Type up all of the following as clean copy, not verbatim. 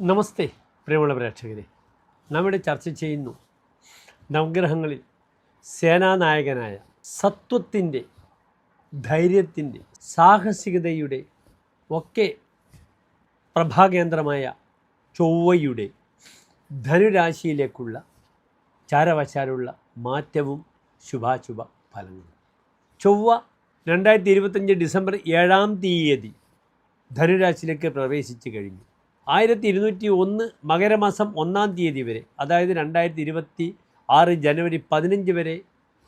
നമസ്തേ പ്രിയമുള്ള പ്രേക്ഷകരെ, നമ്മുടെ ചർച്ച ചെയ്യുന്നു നവഗ്രഹങ്ങളിൽ സേനാനായകനായ സത്വത്തിൻ്റെ, ധൈര്യത്തിൻ്റെ, സാഹസികതയുടെ ഒക്കെ പ്രഭാകേന്ദ്രമായ ചൊവ്വയുടെ ധനുരാശിയിലേക്കുള്ള ചാരവശാലുള്ള മാറ്റവും ശുഭാശുഭ ഫലങ്ങളും. ചൊവ്വ 2025 ഡിസംബർ 7-ാം തീയതി ധനുരാശിയിലേക്ക് പ്രവേശിച്ചു കഴിഞ്ഞു. 1201 മകരമാസം 1-ാം തീയതി വരെ, അതായത് 2026 ജനുവരി 15 വരെ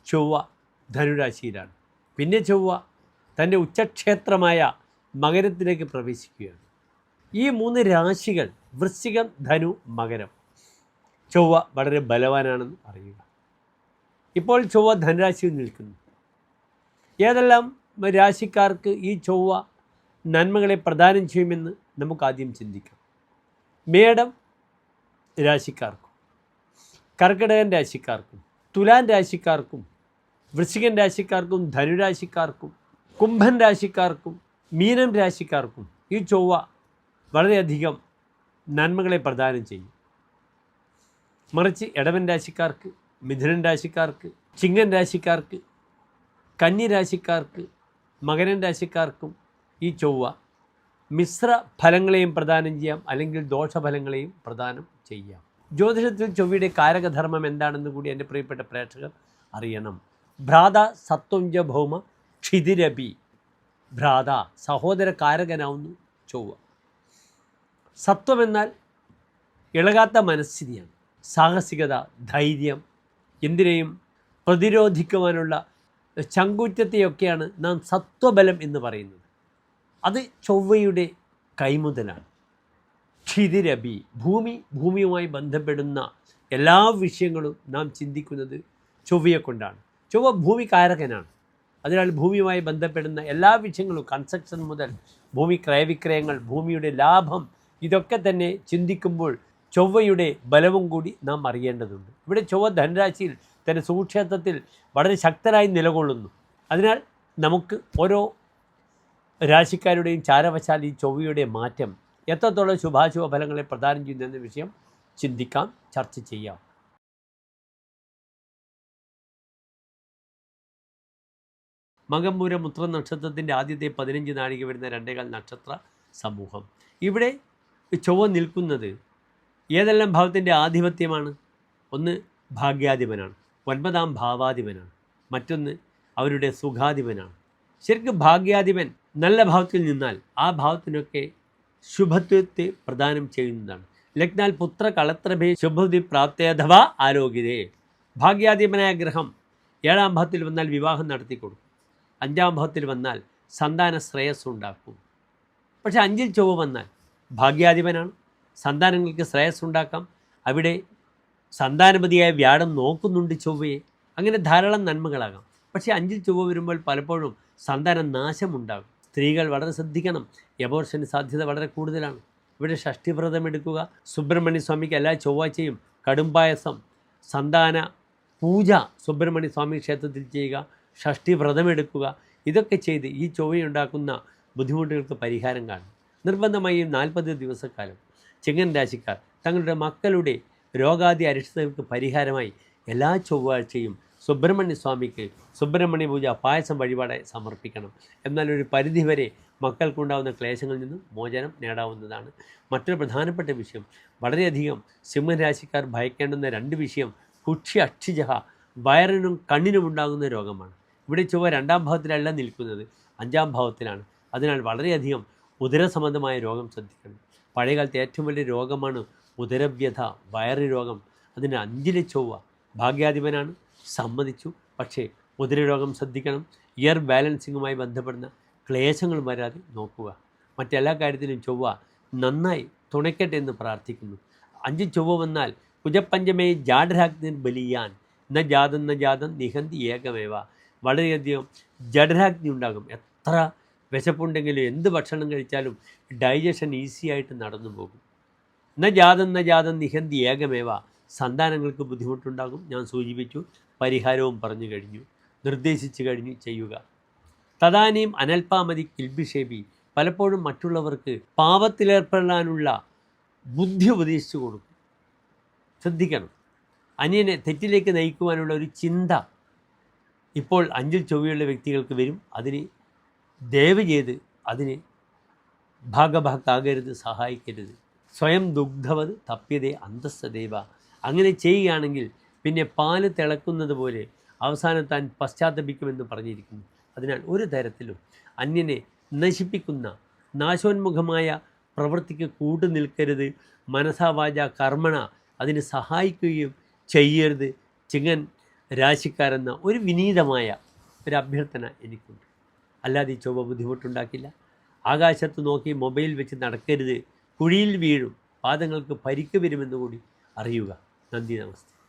ചൊവ്വ ധനുരാശിയിലാണ്. പിന്നെ ചൊവ്വ തൻ്റെ ഉച്ചക്ഷേത്രമായ മകരത്തിലേക്ക് പ്രവേശിക്കുകയാണ്. ഈ 3 രാശികൾ വൃശ്ചികം, ധനു, മകരം, ചൊവ്വ വളരെ ബലവാനാണെന്ന് അറിയുക. ഇപ്പോൾ ചൊവ്വ ധനുരാശിയിൽ നിൽക്കുന്നു. ഏതെല്ലാം രാശിക്കാർക്ക് ഈ ചൊവ്വ നന്മകളെ പ്രദാനം ചെയ്യുമെന്ന് നമുക്കാദ്യം ചിന്തിക്കാം. മേടം രാശിക്കാർക്കും, കർക്കിടകൻ രാശിക്കാർക്കും, തുലാൻ രാശിക്കാർക്കും, വൃശ്ചികൻ രാശിക്കാർക്കും, ധനുരാശിക്കാർക്കും, കുംഭൻ രാശിക്കാർക്കും, മീനം രാശിക്കാർക്കും ഈ ചൊവ്വ വളരെയധികം നന്മകളെ പ്രദാനം ചെയ്യും. മറിച്ച് ഇടവൻ രാശിക്കാർക്ക്, മിഥുനൻ രാശിക്കാർക്ക്, ചിങ്ങൻ രാശിക്കാർക്ക്, കന്നി രാശിക്കാർക്ക്, മകരൻ രാശിക്കാർക്കും ഈ ചൊവ്വ മിശ്ര ഫലങ്ങളെയും പ്രദാനം ചെയ്യാം, അല്ലെങ്കിൽ ദോഷഫലങ്ങളെയും പ്രദാനം ചെയ്യാം. ജ്യോതിഷത്തിൽ ചൊവ്വയുടെ കാരകധർമ്മം എന്താണെന്ന് കൂടി എൻ്റെ പ്രിയപ്പെട്ട പ്രേക്ഷകർ അറിയണം. ഭ്രാത സത്വഞ്ച ഭൗമ ക്ഷിതിരപി. ഭ്രാത സഹോദര കാരകനാവുന്നു ചൊവ്വ. സത്വമെന്നാൽ ഇളകാത്ത മനസ്ഥിതിയാണ്. സാഹസികത, ധൈര്യം, എന്തിനേയും പ്രതിരോധിക്കുവാനുള്ള ചങ്കൂറ്റത്തെയൊക്കെയാണ് നാം സത്വബലം എന്ന് പറയുന്നത്. അത് ചൊവ്വയുടെ കൈമുതലാണ്. ക്ഷിതിരപി, ഭൂമിയുമായി ബന്ധപ്പെടുന്ന എല്ലാ വിഷയങ്ങളും നാം ചിന്തിക്കുന്നത് ചൊവ്വയെ കൊണ്ടാണ്. ചൊവ്വ ഭൂമികാരകനാണ്. അതിനാൽ ഭൂമിയുമായി ബന്ധപ്പെടുന്ന എല്ലാ വിഷയങ്ങളും, കൺസ്ട്രക്ഷൻ മുതൽ ഭൂമി ക്രയവിക്രയങ്ങൾ, ഭൂമിയുടെ ലാഭം, ഇതൊക്കെ തന്നെ ചിന്തിക്കുമ്പോൾ ചൊവ്വയുടെ ബലവും കൂടി നാം അറിയേണ്ടതുണ്ട്. ഇവിടെ ചൊവ്വ ധനുരാശിയിൽ തൻ്റെ സുക്ഷേത്രത്തിൽ വളരെ ശക്തരായി നിലകൊള്ളുന്നു. അതിനാൽ നമുക്ക് ഓരോ രാശിക്കാരുടെയും ചാരവശാൽ ഈ ചൊവ്വയുടെ മാറ്റം എത്രത്തോളം ശുഭാശുഭ ഫലങ്ങളെ പ്രദാനം ചെയ്യുന്നതെന്ന വിഷയം ചിന്തിക്കാം, ചർച്ച ചെയ്യാം. മകംപൂരം ഉത്ര നക്ഷത്രത്തിൻ്റെ ആദ്യത്തെ 15 നാഴിക വരുന്ന 2.25 നക്ഷത്ര സമൂഹം. ഇവിടെ ചൊവ്വ നിൽക്കുന്നത് ഏതെല്ലാം ഭാവത്തിൻ്റെ ആധിപത്യമാണ്? ഒന്ന് ഭാഗ്യാധിപനാണ്, 9-ാം ഭാവാധിപനാണ്. മറ്റൊന്ന് അവരുടെ സുഖാധിപനാണ്. ശരിക്കും ഭാഗ്യാധിപൻ നല്ല ഭാവത്തിൽ നിന്നാൽ ആ ഭാവത്തിനൊക്കെ ശുഭത്വത്തെ പ്രദാനം ചെയ്യുന്നതാണ്. ലഗ്നാൽ പുത്ര കളത്രഭേ ശുഭതി പ്രാപ്തേധവ ആരോഗ്യതേ. ഭാഗ്യാധിപനായ ഗ്രഹം 7-ാം ഭാവത്തിൽ വന്നാൽ വിവാഹം നടത്തിക്കൊടുക്കും. 5-ാം ഭാവത്തിൽ വന്നാൽ സന്താന ശ്രേയസ് ഉണ്ടാക്കും. പക്ഷേ 5-ൽ ചൊവ്വ വന്നാൽ ഭാഗ്യാധിപനാണ്, സന്താനങ്ങൾക്ക് ശ്രേയസ് ഉണ്ടാക്കാം. അവിടെ സന്താനപതിയായ വ്യാഴം നോക്കുന്നുണ്ട് ചൊവ്വയെ. അങ്ങനെ ധാരാളം നന്മകളാകാം. പക്ഷേ 5-ൽ ചൊവ്വ വരുമ്പോൾ പലപ്പോഴും സന്താന നാശമുണ്ടാകും. സ്ത്രീകൾ വളരെ ശ്രദ്ധിക്കണം. എബോർഷന് സാധ്യത വളരെ കൂടുതലാണ്. ഇവിടെ ഷഷ്ഠിവ്രതം എടുക്കുക. സുബ്രഹ്മണ്യ സ്വാമിക്ക് എല്ലാ ചൊവ്വാഴ്ചയും കടുംപായസം, സന്താന പൂജ സുബ്രഹ്മണ്യ സ്വാമി ക്ഷേത്രത്തിൽ ചെയ്യുക, ഷഷ്ഠിവ്രതം എടുക്കുക. ഇതൊക്കെ ചെയ്ത് ഈ ചൊവ്വയുണ്ടാക്കുന്ന ബുദ്ധിമുട്ടുകൾക്ക് പരിഹാരം കാണും. നിർബന്ധമായും 40 ദിവസക്കാലം ചിങ്ങൻ രാശിക്കാർ തങ്ങളുടെ മക്കളുടെ രോഗാദി അരിഷ്ടതകൾക്ക് പരിഹാരമായി എല്ലാ ചൊവ്വാഴ്ചയും സുബ്രഹ്മണ്യ സ്വാമിക്ക് സുബ്രഹ്മണ്യ പൂജ പായസം വഴിപാടായി സമർപ്പിക്കണം. എന്നാൽ ഒരു പരിധിവരെ മക്കൾക്കുണ്ടാകുന്ന ക്ലേശങ്ങളിൽ നിന്നും മോചനം നേടാവുന്നതാണ്. മറ്റൊരു പ്രധാനപ്പെട്ട വിഷയം, വളരെയധികം സിംഹരാശിക്കാർ ഭയക്കേണ്ടുന്ന 2 വിഷയം കുക്ഷി അക്ഷിജഹ, വയറിനും കണ്ണിനും ഉണ്ടാകുന്ന രോഗമാണ്. ഇവിടെ ചൊവ്വ 2-ാം ഭാവത്തിലല്ല നിൽക്കുന്നത്, 5-ാം ഭാവത്തിലാണ്. അതിനാൽ വളരെയധികം ഉദരസംബന്ധമായ രോഗം ശ്രദ്ധിക്കണം. പഴയകാലത്ത് ഏറ്റവും വലിയ രോഗമാണ് ഉദരവ്യഥ, വയറ് രോഗം. അതിന് 5-ലെ ചൊവ്വ ഭാഗ്യാധിപനാണ്, സമ്മതിച്ചു. പക്ഷേ ഉദരരോഗം ശ്രദ്ധിക്കണം. ഇയർ ബാലൻസിങ്ങുമായി ബന്ധപ്പെടുന്ന ക്ലേശങ്ങൾ വരാതെ നോക്കുക. മറ്റെല്ലാ കാര്യത്തിലും ചൊവ്വ നന്നായി തുണയ്ക്കട്ടെ എന്ന് പ്രാർത്ഥിക്കുന്നു. 5 ചൊവ്വ വന്നാൽ കുജപ്പഞ്ചമേ ജാഡരാഗ്നി ബലിയാൻ ന ജാതം നിഹന്തി ഏകമേവ. വളരെയധികം ജഡരാഗ്നി ഉണ്ടാകും. എത്ര വിശപ്പുണ്ടെങ്കിലും എന്ത് ഭക്ഷണം കഴിച്ചാലും ഡൈജഷൻ ഈസിയായിട്ട് നടന്നു പോകും. ന ജാതം നിഹന്തി ഏകമേവ. സന്താനങ്ങൾക്ക് ബുദ്ധിമുട്ടുണ്ടാകും. ഞാൻ സൂചിപ്പിച്ചു, പരിഹാരവും പറഞ്ഞു കഴിഞ്ഞു, നിർദ്ദേശിച്ചു കഴിഞ്ഞു, ചെയ്യുക. തദാനീം അനൽപാമതി കിൽബിഷേബി. പലപ്പോഴും മറ്റുള്ളവർക്ക് പാപത്തിലേർപ്പെടാനുള്ള ബുദ്ധി ഉപദേശിച്ചു കൊടുക്കും. ശ്രദ്ധിക്കണം. അന്യനെ തെറ്റിലേക്ക് നയിക്കുവാനുള്ള ഒരു ചിന്ത ഇപ്പോൾ അഞ്ചിൽ ചൊവ്വയുള്ള വ്യക്തികൾക്ക് വരും. അതിന് ദയവ് ചെയ്ത് അതിന് ഭാഗഭാക്കാകരുത്, സഹായിക്കരുത്. സ്വയം ദുഗ്ധവത് തപ്യതേ അന്തസ്സദൈവ. അങ്ങനെ ചെയ്യുകയാണെങ്കിൽ പിന്നെ പാല് തിളക്കുന്നത് പോലെ അവസാനം താൻ പശ്ചാത്തപിക്കുമെന്ന് പറഞ്ഞിരിക്കുന്നു. അതിനാൽ ഒരു തരത്തിലും അന്യനെ നശിപ്പിക്കുന്ന നാശോന്മുഖമായ പ്രവൃത്തിക്ക് കൂട്ടു നിൽക്കരുത്. മനസാ വാച കർമ്മണ അതിന് സഹായിക്കുകയും ചെയ്യരുത്. ചിങ്ങൻ രാശിക്കാരെന്ന ഒരു വിനീതമായ ഒരു അഭ്യർത്ഥന എനിക്കുണ്ട്. അല്ലാതെ ഈ ചൊവ്വ ബുദ്ധിമുട്ടുണ്ടാക്കില്ല. ആകാശത്ത് നോക്കി മൊബൈൽ വെച്ച് നടക്കരുത്. കുഴിയിൽ വീഴും, പാദങ്ങൾക്ക് പരിക്ക് വരുമെന്ന് കൂടി അറിയുക. നന്ദി, നമസ്തേ.